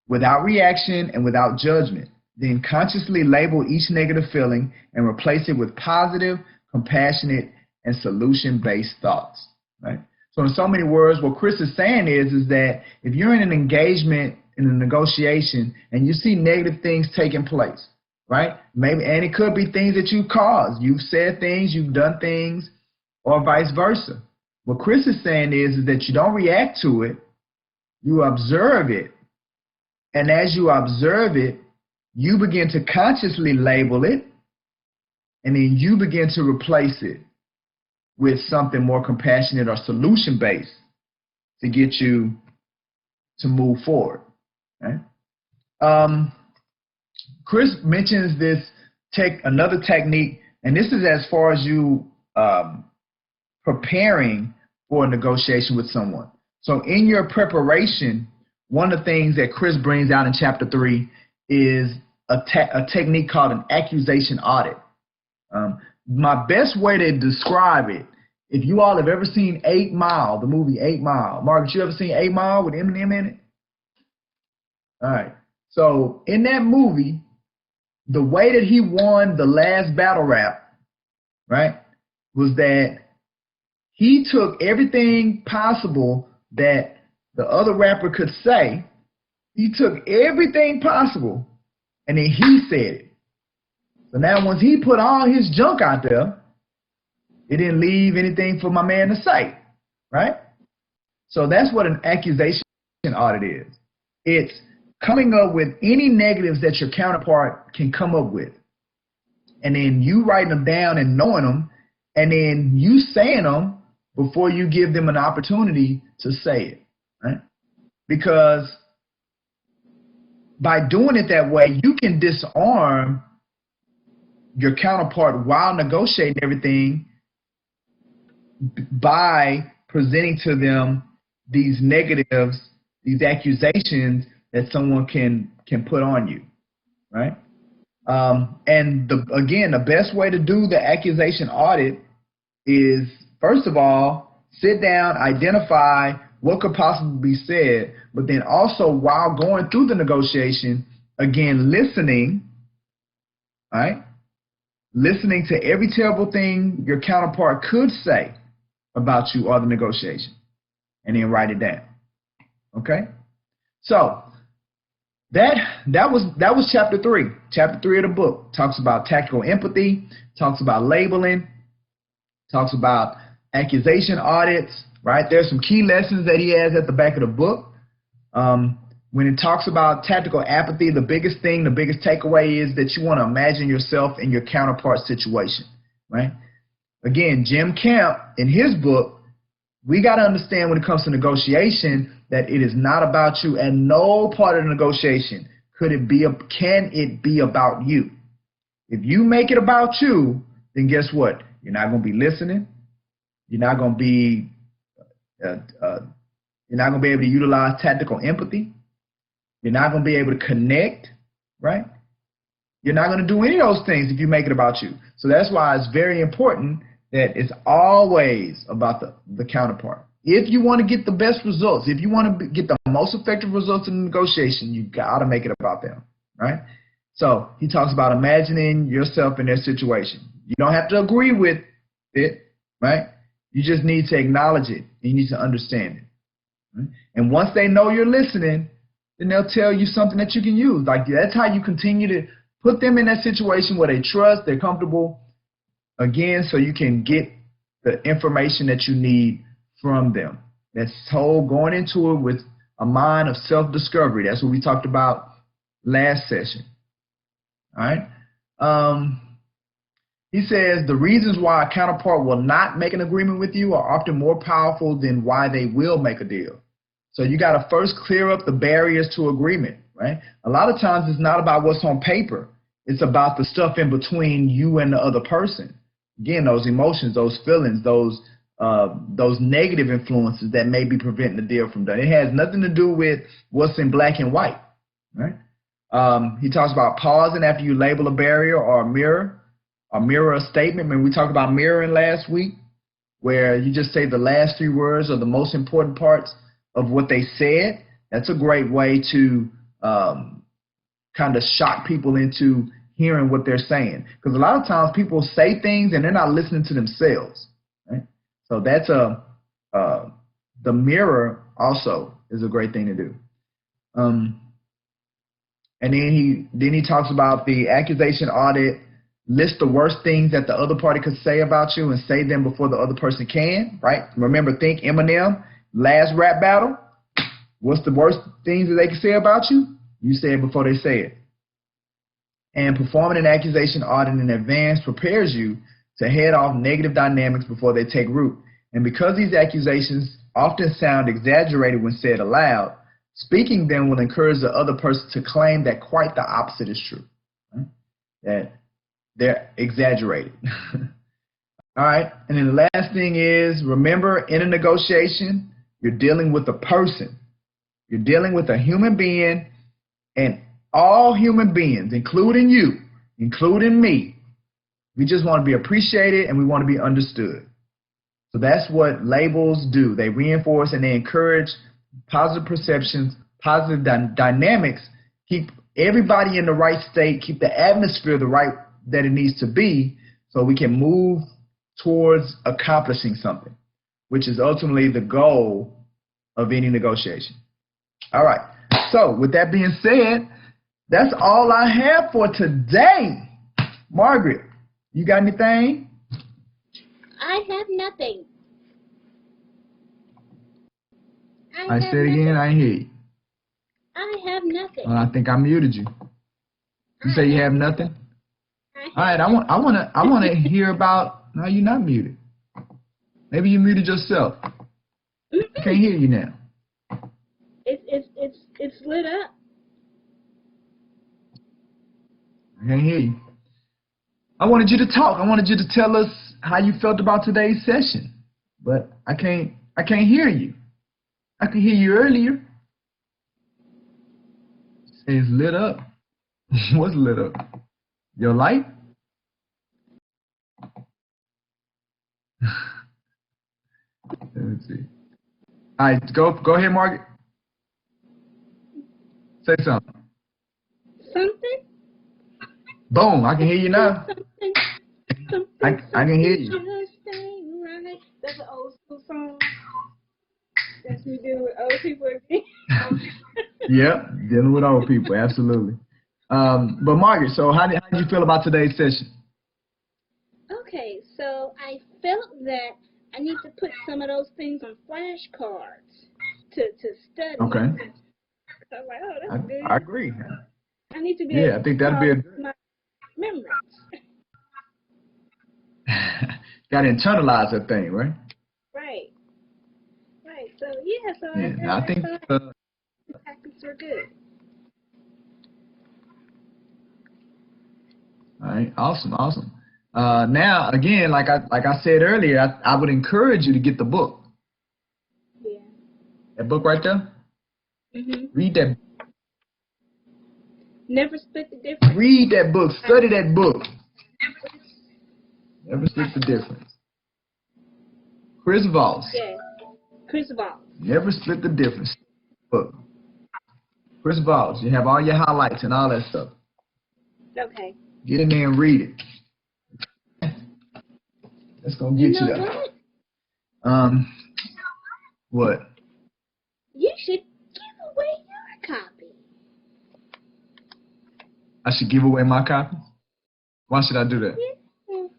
without reaction and without judgment. Then consciously label each negative feeling and replace it with positive, compassionate, and solution-based thoughts, right? So in so many words, what Chris is saying is that if you're in an engagement, in a negotiation, and you see negative things taking place, right? Maybe, and it could be things that you caused. You've said things, you've done things, or vice versa. What Chris is saying is that you don't react to it, you observe it. And as you observe it, you begin to consciously label it, and then you begin to replace it with something more compassionate or solution-based to get you to move forward. Right? Chris mentions this another technique, and this is as far as you preparing for a negotiation with someone. So in your preparation, one of the things that Chris brings out in chapter 3 is a technique called an accusation audit. My best way to describe it, if you all have ever seen 8 Mile, the movie 8 Mile. Margaret, you ever seen 8 Mile with Eminem in it? All right. So in that movie, the way that he won the last battle rap, right, was that he took everything possible that the other rapper could say. He took everything possible, and then he said it. So now once he put all his junk out there, it didn't leave anything for my man to say, right? So that's what an accusation audit is. It's coming up with any negatives that your counterpart can come up with, and then you writing them down and knowing them, and then you saying them before you give them an opportunity to say it, right? Because by doing it that way, you can disarm your counterpart while negotiating everything by presenting to them these negatives, these accusations that someone can put on you, right? And again, the best way to do the accusation audit is, first of all, sit down, identify what could possibly be said, but then also while going through the negotiation, again, listening, right? Listening to every terrible thing your counterpart could say about you or the negotiation, and then write it down. Okay? So that was chapter 3. Chapter 3 of the book talks about tactical empathy, talks about labeling, talks about accusation audits, right? There's some key lessons that he has at the back of the book. When it talks about tactical apathy, the biggest takeaway is that you want to imagine yourself in your counterpart's situation, right? Again, Jim Camp, in his book, we got to understand when it comes to negotiation that it is not about you. At no part of the negotiation can it be about you. If you make it about you, then guess what? You're not going to be listening. You're not going to be able to utilize tactical empathy. You're not going to be able to connect, right? You're not going to do any of those things if you make it about you. So that's why it's very important that it's always about the counterpart. If you want to get the best results, if you want to get the most effective results in the negotiation, you got to make it about them, right? So he talks about imagining yourself in their situation. You don't have to agree with it, right? You just need to acknowledge it. You need to understand it. Right? And once they know you're listening, then they'll tell you something that you can use. Like, that's how you continue to put them in that situation where they trust, they're comfortable, again, so you can get the information that you need from them. That's whole going into it with a mind of self-discovery. That's what we talked about last session. All right. He says the reasons why a counterpart will not make an agreement with you are often more powerful than why they will make a deal. So you got to first clear up the barriers to agreement, right? A lot of times it's not about what's on paper. It's about the stuff in between you and the other person. Again, those emotions, those feelings, those negative influences that may be preventing the deal from done. It has nothing to do with what's in black and white, right? He talks about pausing after you label a barrier or mirror a statement. I mean, we talked about mirroring last week, where you just say the last 3 words or the most important parts of what they said. That's a great way to kind of shock people into hearing what they're saying. Because a lot of times people say things and they're not listening to themselves, right? So that's the mirror also is a great thing to do. And then he talks about the accusation audit. List the worst things that the other party could say about you and say them before the other person can, right? Remember, think Eminem, last rap battle. What's the worst things that they can say about you? You say it before they say it. And performing an accusation audit in advance prepares you to head off negative dynamics before they take root. And because these accusations often sound exaggerated when said aloud, speaking them will encourage the other person to claim that quite the opposite is true, right? That they're exaggerated. All right. And then the last thing is, remember, in a negotiation, you're dealing with a person. You're dealing with a human being, and all human beings, including you, including me, we just want to be appreciated and we want to be understood. So that's what labels do. They reinforce and they encourage positive perceptions, positive dynamics, keep everybody in the right state, keep the atmosphere the right that it needs to be, so we can move towards accomplishing something, which is ultimately the goal of any negotiation. All right. So with that being said, that's all I have for today. Margaret, you got anything? I have nothing. I said it again, I hear you. I have nothing. Well, I think I muted you. You say you have nothing? All right, I want to hear about. No, you're not muted. Maybe you muted yourself. I can't hear you now. It's lit up. I can't hear you. I wanted you to talk. I wanted you to tell us how you felt about today's session, but I can't hear you. I could hear you earlier. It's lit up. What's lit up? Your light? Let me see. All right, go ahead, Margaret. Say something. Something? Boom, I can hear you now. Something. I can hear you. Just ain't right. That's an old school song. That's me dealing with old people again. Yep, dealing with old people, absolutely. But Margaret, so how did you feel about today's session? Okay, so I felt that I need to put some of those things on flashcards to study. Okay. So I'm like, oh, that's good. I agree. I need to be I think that'd be my memories. Got to internalize that thing, right? Right. So yeah, so Yeah, I think the tactics are good. all right, awesome. Now, again, like I said earlier, I would encourage you to get the book. Yeah. That book right there. Read that. Never split the difference. Read that book. Study that book. Never split the difference. Chris Voss. Yeah. Chris Voss. Never split the difference. Book. Chris Voss. You have all your highlights and all that stuff. Okay. Get in there and read it. That's gonna get you there. What? You should give away your copy. I should give away my copy? Why should I do that? Yes,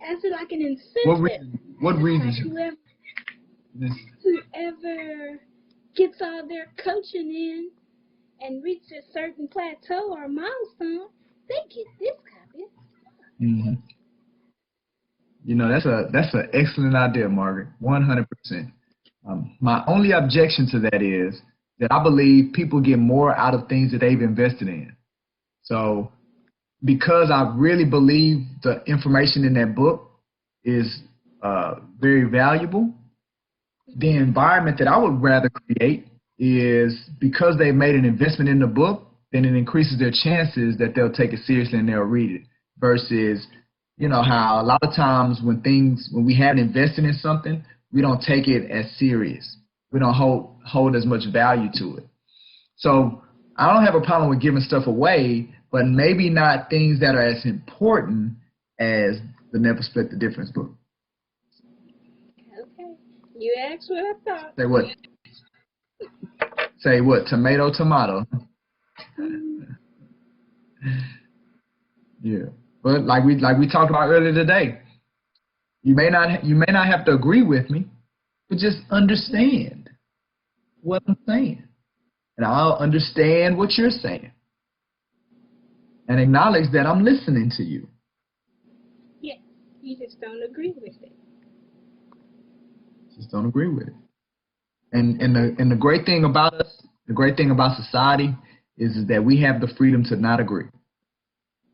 as like an incentive. What reason? Whoever gets all their coaching in and reaches a certain plateau or milestone, they get this copy. Hmm. You know, that's an excellent idea, Margaret. 100%. My only objection to that is that I believe people get more out of things that they've invested in. So because I really believe the information in that book is very valuable, the environment that I would rather create is because they made an investment in the book, then it increases their chances that they'll take it seriously and they'll read it. Versus, you know, how a lot of times when we haven't invested in something, we don't take it as serious. We don't hold as much value to it. So I don't have a problem with giving stuff away, but maybe not things that are as important as the Never Split the Difference book. Okay. You asked what I thought. Say what? Say what? Tomato, tomato. Yeah. But like we talked about earlier today, you may not have to agree with me, but just understand what I'm saying. And I'll understand what you're saying. And acknowledge that I'm listening to you. Yeah. You just don't agree with it. Just don't agree with it. And the great thing about us, the great thing about society is that we have the freedom to not agree.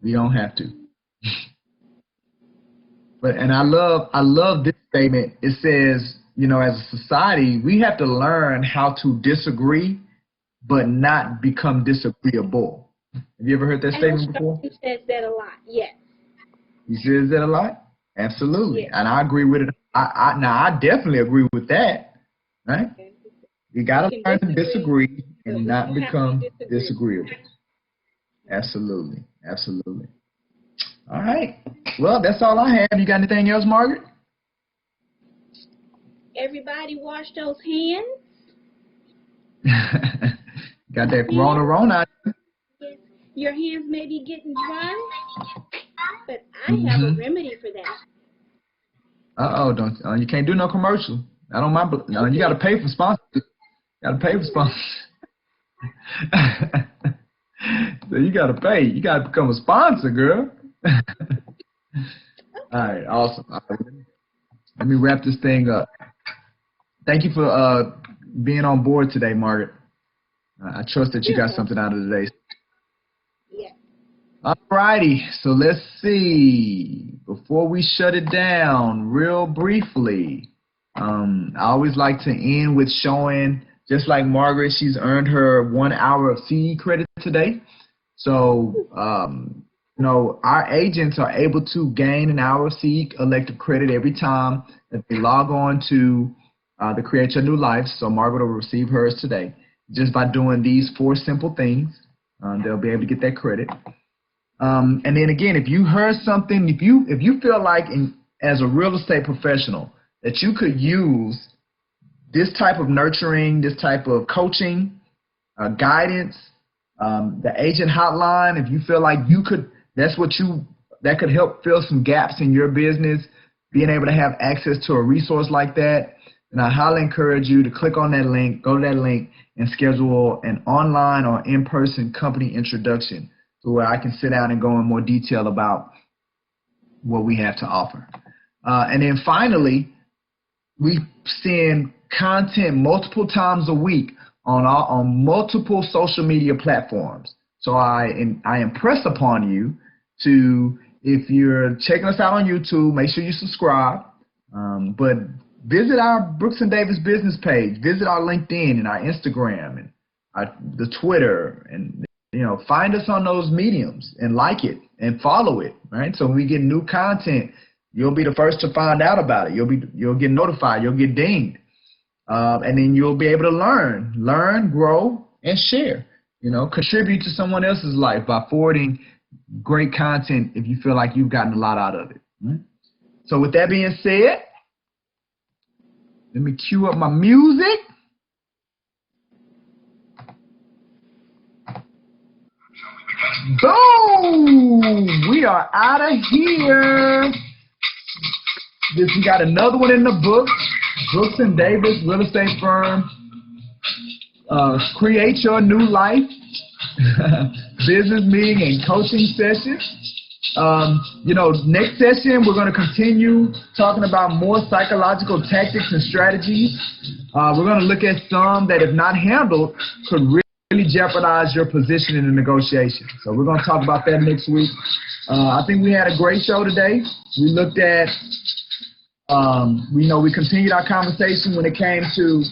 We don't have to. And I love this statement. It says, you know, as a society, we have to learn how to disagree, but not become disagreeable. Have you ever heard that statement before? He says that a lot. Yes. He says that a lot. Absolutely, yes. And I agree with it. I definitely agree with that. Right? Okay. You got to learn to disagree and not become disagreeable. Absolutely. Absolutely. All right. Well, that's all I have. You got anything else, Margaret? Everybody wash those hands. Got that Rona. Your hands may be getting dry, but I have a remedy for that. You can't do no commercial. I don't mind. No, you got to pay for sponsors. So you got to pay. You got to become a sponsor, girl. All right, awesome. All right, let me wrap this thing up. Thank you for being on board today, Margaret. I trust that you got something out of today. Yeah. All righty, so let's see. Before we shut it down, real briefly, I always like to end with showing, just like Margaret, she's earned her 1 hour of CE credit today. So, you know, our agents are able to gain an hour of CE elective credit every time that they log on to the Create Your New Life. So Margaret will receive hers today. Just by doing these 4 simple things, they'll be able to get that credit. And then again, if you heard something, if you feel like as a real estate professional that you could use this type of nurturing, this type of coaching, guidance, the agent hotline, if you feel like you could, that could help fill some gaps in your business, being able to have access to a resource like that, then I highly encourage you to click on that link, go to that link, and schedule an online or in-person company introduction to where I can sit down and go in more detail about what we have to offer. And then finally, we send content multiple times a week on multiple social media platforms. So I impress upon you to, if you're checking us out on YouTube, make sure you subscribe. But visit our Brooks and Davis business page. Visit our LinkedIn and our Instagram and the Twitter, and find us on those mediums and like it and follow it. Right. So when we get new content, you'll be the first to find out about it. You'll get notified. You'll get dinged, and then you'll be able to learn, grow, and share. Contribute to someone else's life by forwarding great content if you feel like you've gotten a lot out of it. Right? So with that being said, let me cue up my music. Boom! We are out of here. We got another one in the book. Brooks and Davis Real Estate Firm. Create Your New Life. Business meeting and coaching session. Next session, we're going to continue talking about more psychological tactics and strategies. We're going to look at some that, if not handled, could really jeopardize your position in the negotiation. So we're going to talk about that next week. I think we had a great show today. We looked at, we continued our conversation when it came to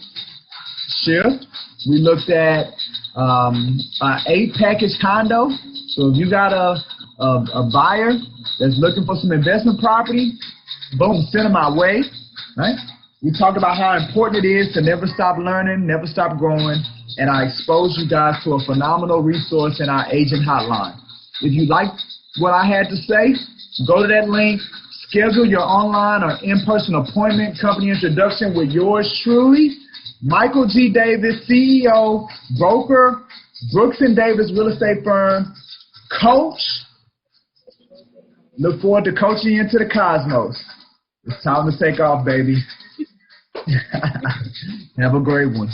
shift. We looked at an 8-package condo. So if you got a buyer that's looking for some investment property, boom, send them our way, right? We talked about how important it is to never stop learning, never stop growing, and I exposed you guys to a phenomenal resource in our agent hotline. If you like what I had to say, go to that link, schedule your online or in-person appointment, company introduction with yours truly, Michael G. Davis, CEO, broker, Brooks & Davis Real Estate Firm, coach. Look forward to coaching you into the cosmos. It's time to take off, baby. Have a great one.